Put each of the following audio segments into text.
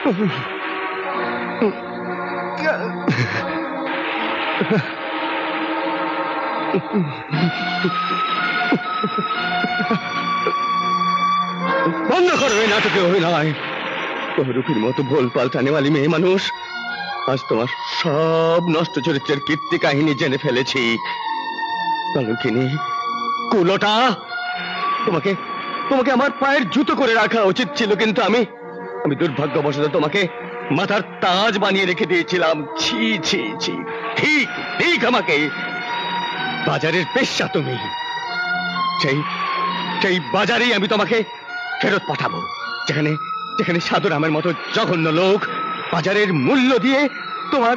বন্ধ করো এই নাটকে অভিনয়। বহুরূপীর মতো ভোল পাল্টানেওয়ালি মেয়ে মানুষ, আজ তোমার সব নষ্ট চরিত্রের কীর্তি কাহিনী জেনে ফেলেছি। কলঙ্কিনী, কুলোটা, তোমাকে তোমাকে আমার পায়ের জুতো করে রাখা উচিত ছিল, কিন্তু আমি দুর্ভাগ্যবশত তোমাকে মাথার তাজ বানিয়ে রেখে দিয়েছিলাম। ছি ছি ছি, ঠিক ঠিক আমাকে বাজারের পেশা তুমি। সেই বাজারেই আমি তোমাকে ফেরত পাঠাবো, যেখানে যেখানে সাধুরামের মতো জঘন্য লোক বাজারের মূল্য দিয়ে তোমার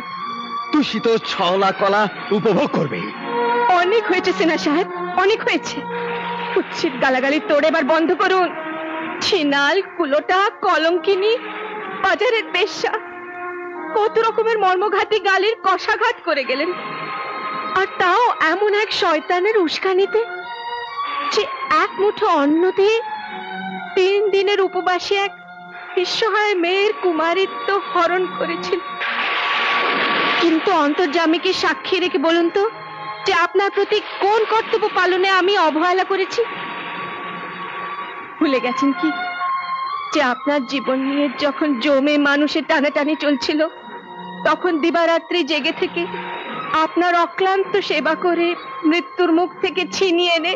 দূষিত ছলা কলা উপভোগ করবে। অনেক হয়েছে সেনা সাহেব, অনেক হয়েছে। কুৎসিত গালাগালি তোর এবার বন্ধ করুন। ছিনাল, কুলোটা, কলঙ্কিনী, বাজারের পেশা, কত রকমের মর্মঘাতী গালির কষাঘাত করে গেলেন, আর তাও এমন এক শয়তানের উস্কানিতে যে এক মুঠো অন্ন দিয়ে 3 দিনের উপবাসে এক নিঃসহায় মেয়ের কুমারিত্ব হরণ করেছিল। কিন্তু অন্তর্যামীকে সাক্ষী রেখে বলুন তো যে আপনার প্রতি কোন কর্তব্য পালনে আমি অবহেলা করেছি? ভুলে গেছেন কি যে আপনার জীবন নিয়ে যখন জমে মানুষের টানাটানি চলছিল, তখন দিবারাত্রি জেগে থেকে আপনার অক্লান্ত সেবা করে মৃত্যুর মুখ থেকে ছিনিয়ে এনে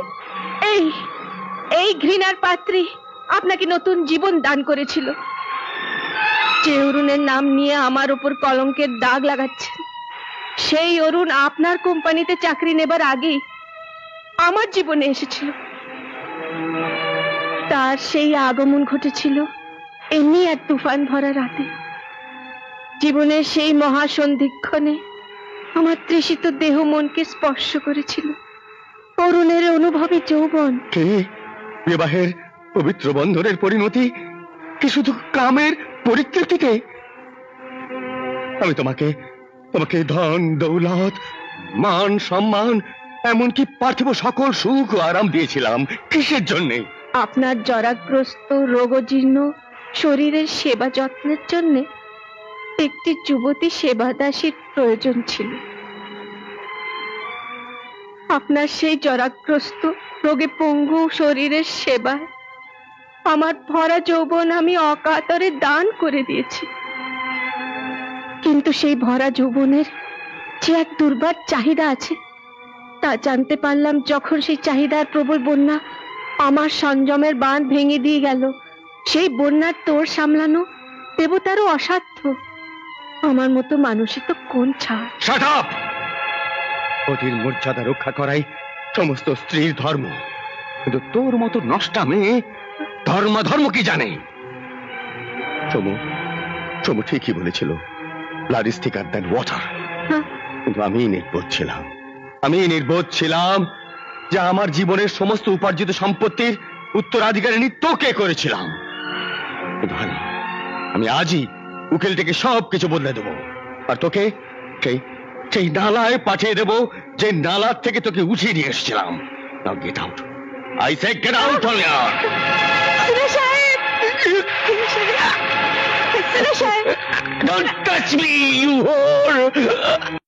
এই ঘৃণার পাত্রী আপনাকে নতুন জীবন দান করেছিল। যে অরুণের নাম নিয়ে আমার উপর কলঙ্কের দাগ লাগাচ্ছেন, সেই অরুণ আপনার কোম্পানিতে চাকরি নেবার আগেই আমার জীবনে এসেছিল। তার সেই আগমন ঘটেছিল এমনি এক তুফান ভরা রাতে। জীবনের সেই মহাসন্ধিক্ষণে আমার তৃষিত দেহ মনকে স্পর্শ করেছিল অরুণের অনুভবী যৌবন। বিবাহের পবিত্র বন্ধনের পরিণতি কি শুধু কামের পরিতৃপ্তিতে? আমি তোমাকে ধন দৌলত, মান সম্মান, এমনকি পার্থিব সকল সুখ ও আরাম দিয়েছিলাম। কিসের জন্যে? আপনার জরাগ্রস্ত রোগজীর্ণ শরীরের সেবা যত্নের জন্য একটি যুবতী সেবাদাসীর প্রয়োজন ছিল। আপনার সেই জরাগ্রস্ত রোগে পঙ্গু শরীরের সেবায় আমার ভরা যৌবন আমি অকাতরে দান করে দিয়েছি। কিন্তু সেই ভরা যৌবনের যে এক দুর্বার চাহিদা আছে, তা জানতে পারলাম যখন সেই চাহিদার প্রবল বন্যা আমার সংযমের বাঁধ ভেঙে দিয়ে গেল। সেই বন্যার তোর সামলানো দেবতারও অসাধ্য। আমার মতো মানুষই তো কোন ছাড়। Shut up! পতির মর্যাদা রক্ষা করাই সমস্ত স্ত্রীর ধর্ম, কিন্তু তোর মতো নষ্টা মেয়ে ধর্ম কি জানে? সমু ঠিকই বলেছিল, ব্লাড ইজ থিকার দ্যান ওয়াটার। কিন্তু আমি নির্বোধ ছিলাম যে আমার জীবনের সমস্ত উপার্জিত সম্পত্তির উত্তরাধিকারিণী তোকে করেছিলাম। কিন্তু আমি আজই উকিল থেকে সবকিছু বদলে দেবো, আর তোকে সেই নালায় পাঠিয়ে দেবো যে নালার থেকে তোকে উঠিয়ে নিয়ে এসেছিলাম। নাও get out, I say get out. Don't touch me, you whore!